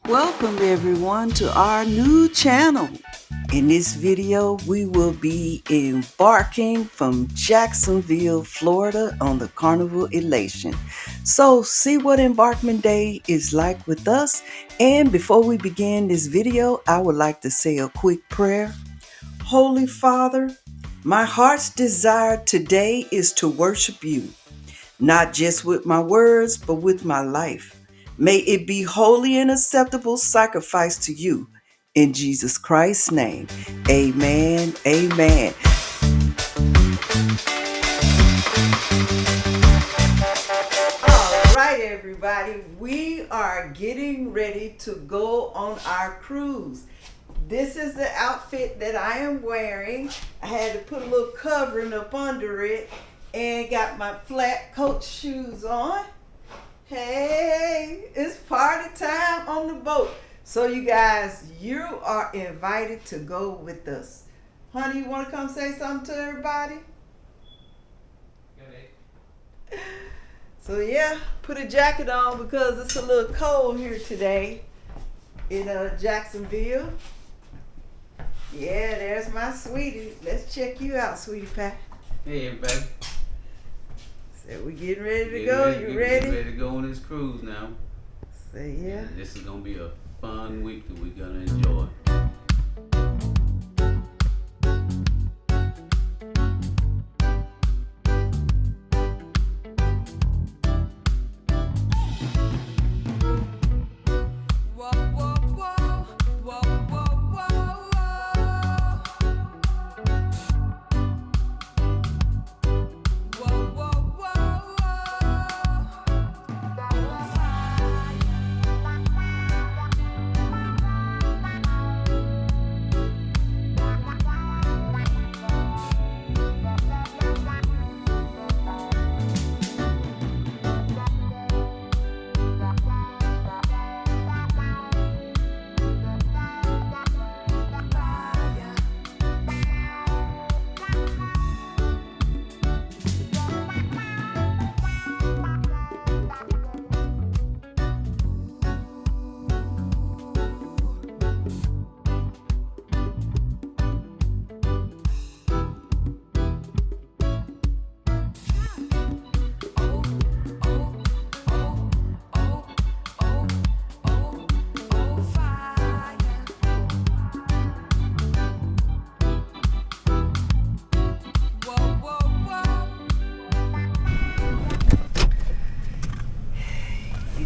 Welcome everyone to our new channel. In this video, we will be embarking from Jacksonville, Florida on the Carnival Elation. So see what embarkment day is like with us. And before we begin this video, I would like to say a quick prayer. Holy Father, my heart's desire today is to worship you, not just with my words, but with my life. May it be holy and acceptable sacrifice to you. In Jesus Christ's name, amen, amen. All right, everybody, we are getting ready to go on our cruise. This is the outfit that I am wearing. I had to put a little covering up under it and got my flat coat shoes on. Hey, it's party time on the boat. So you guys, you are invited to go with us. Honey, you want to come say something to everybody? So yeah, put a jacket on because it's a little cold here today in Jacksonville. Yeah, there's my sweetie. Let's check you out, sweetie pie. Hey everybody. So we getting ready to go. You ready? Getting ready to go on this cruise now. Say yeah. This is gonna be a fun week that we're gonna enjoy.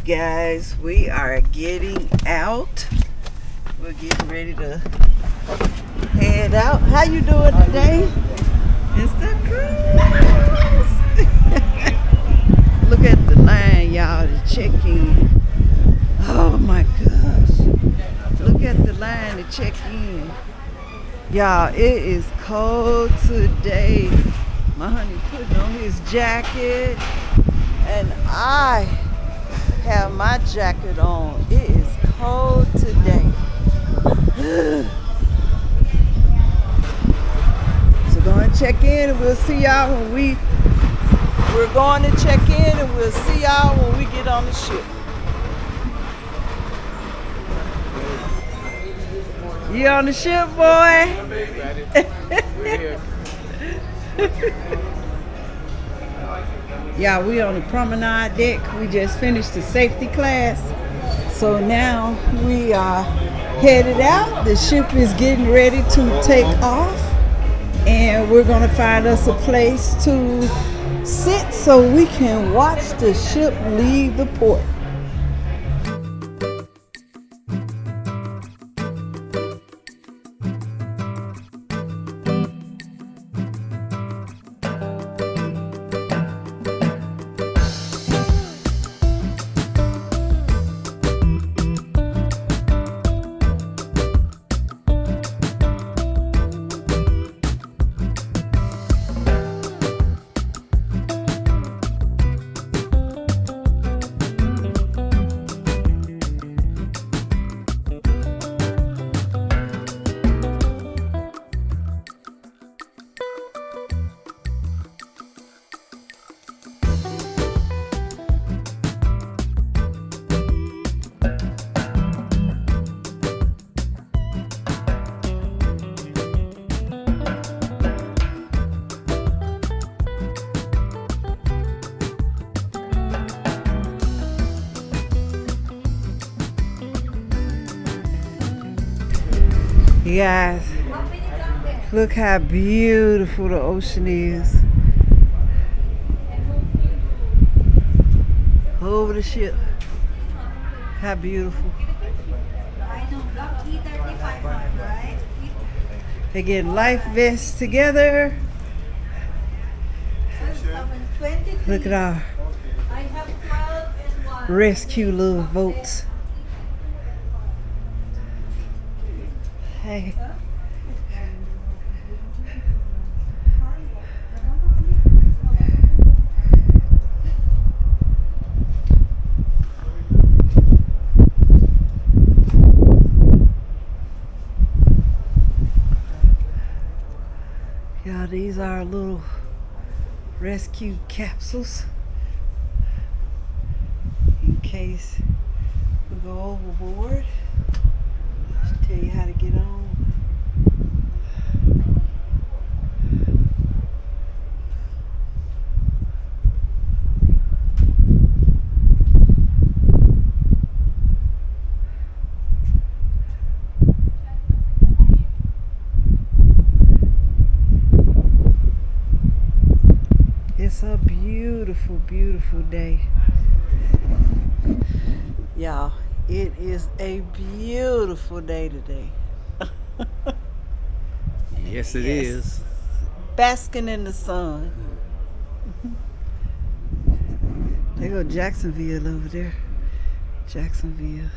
Guys, we are getting out. We're getting ready to head out. How you doing today? It's the cruise. Look at the line, y'all, to check in. Oh my gosh. Look at the line to check in. Y'all, it is cold today. My honey putting on his jacket and I have my jacket on. It is cold today. So go and check in and we'll see y'all when we're going to check in and we'll see y'all when we get on the ship. You on the ship, boy? We're here. Yeah, we on the promenade deck. We just finished the safety class. So now we are headed out. The ship is getting ready to take off. And we're going to find us a place to sit so we can watch the ship leave the port. You guys, look how beautiful the ocean is. Over the ship. How beautiful. They get life vests together. Look at our rescue little boats. Hey. Yeah, these are our little rescue capsules in case we go overboard. Just tell you how to get on. It's a beautiful, beautiful day. Y'all, it is a beautiful day today. Yes, it is. Basking in the sun. There go Jacksonville over there. Jacksonville.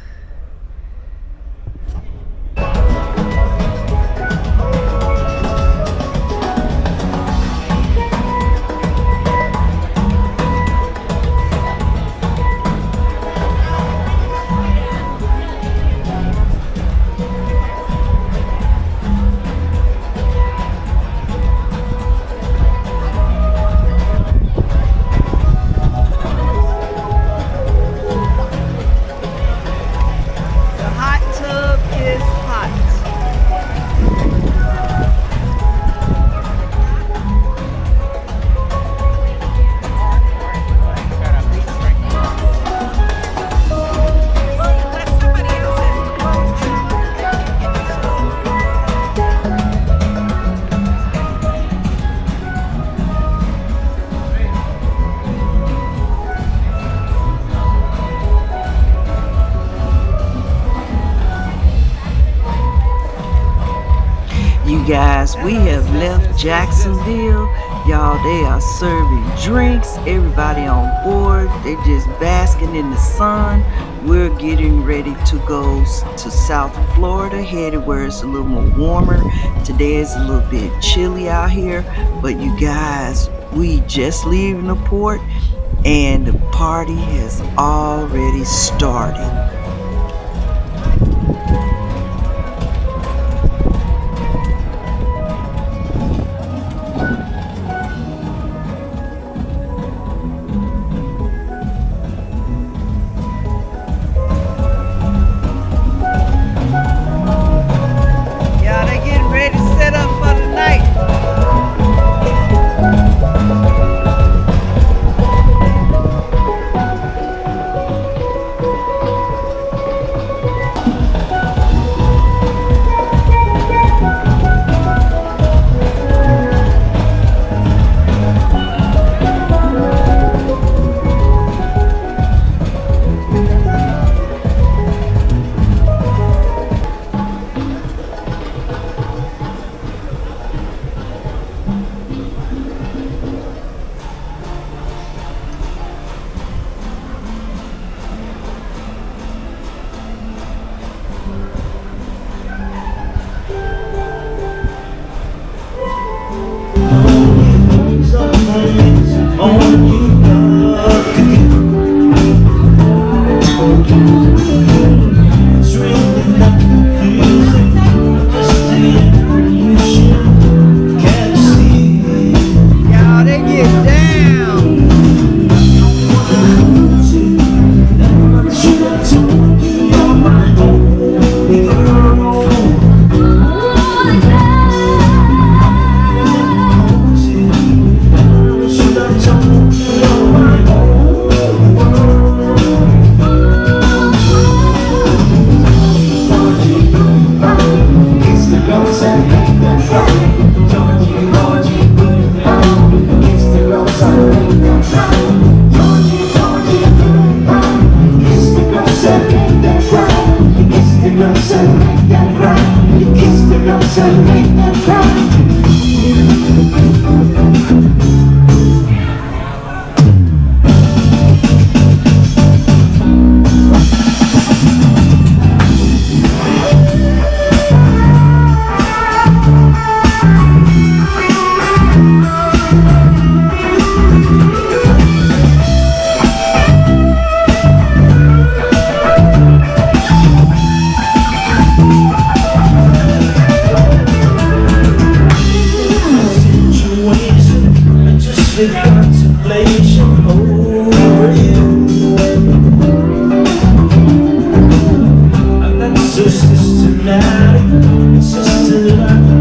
You guys, we have left Jacksonville. Y'all, they are serving drinks. Everybody on board. They just basking in the sun. We're getting ready to go to South Florida, headed where it's a little more warmer. Today is a little bit chilly out here, but you guys, we just leaving the port and the party has already started. them cry. You kiss the girls and make them cry. With contemplation over you, and that's so systematic, systematic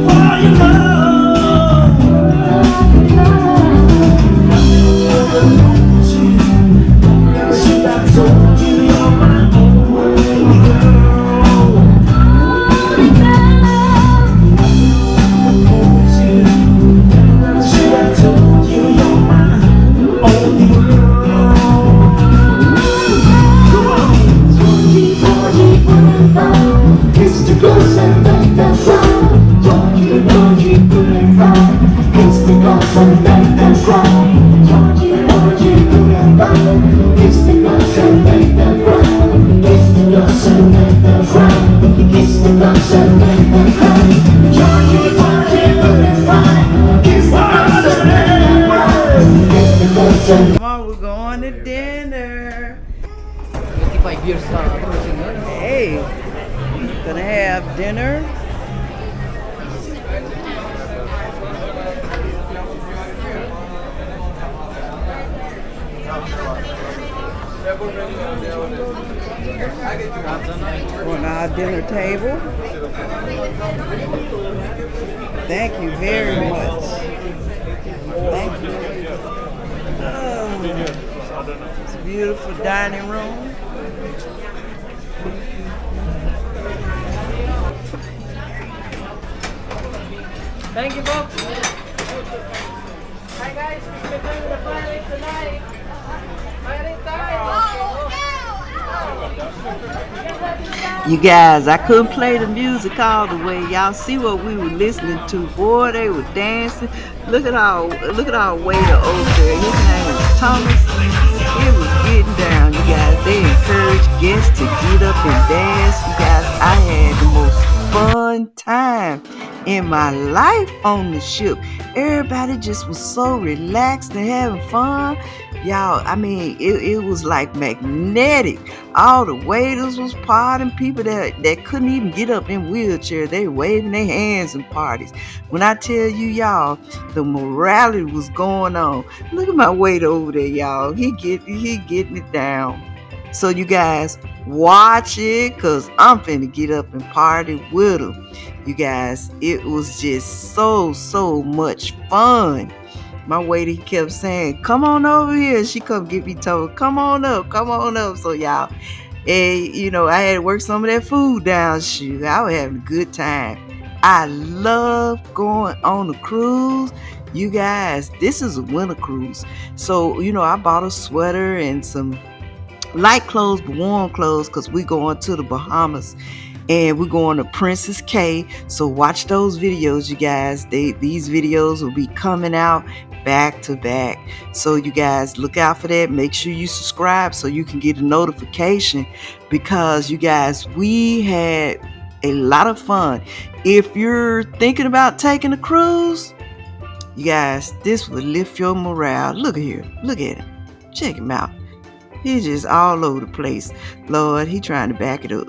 for your love. Should I told you you're my only girl? Come on, we're going to dinner. 25 years person. Hey, gonna have dinner. On our dinner table. Thank you very much. Thank you. It's a beautiful dining room. Thank you, folks. Hi, guys. We're doing the party tonight. Party time. You guys, I couldn't play the music all the way. Y'all see what we were listening to. Boy, they were dancing. Look at our waiter over there. His name is Thomas. It was getting down, you guys. They encouraged guests to get up and dance. You guys, I had the most fun time in my life on the ship. Everybody just was so relaxed and having fun. Y'all, I mean, it was like magnetic. All the waiters was partying. People that couldn't even get up in wheelchairs, they were waving their hands in parties. When I tell you, y'all, the morality was going on. Look at my waiter over there, y'all. He getting it down. So you guys, watch it, cause I'm finna get up and party with him. You guys, it was just so much fun. My waiter, he kept saying, come on over here. She come get me told, come on up. So y'all, I had to work some of that food down. Shoot, I was having a good time. I love going on a cruise. You guys, this is a winter cruise. So, I bought a sweater and some light clothes, but warm clothes, because we're going to the Bahamas. And we're going to Princess K. So watch those videos, you guys. These videos will be coming out back to back. So you guys look out for that. Make sure you subscribe so you can get a notification, because you guys, we had a lot of fun. If you're thinking about taking a cruise, you guys, this will lift your morale. Look at here. Look at him. Check him out. He's just all over the place. Lord, he trying to back it up.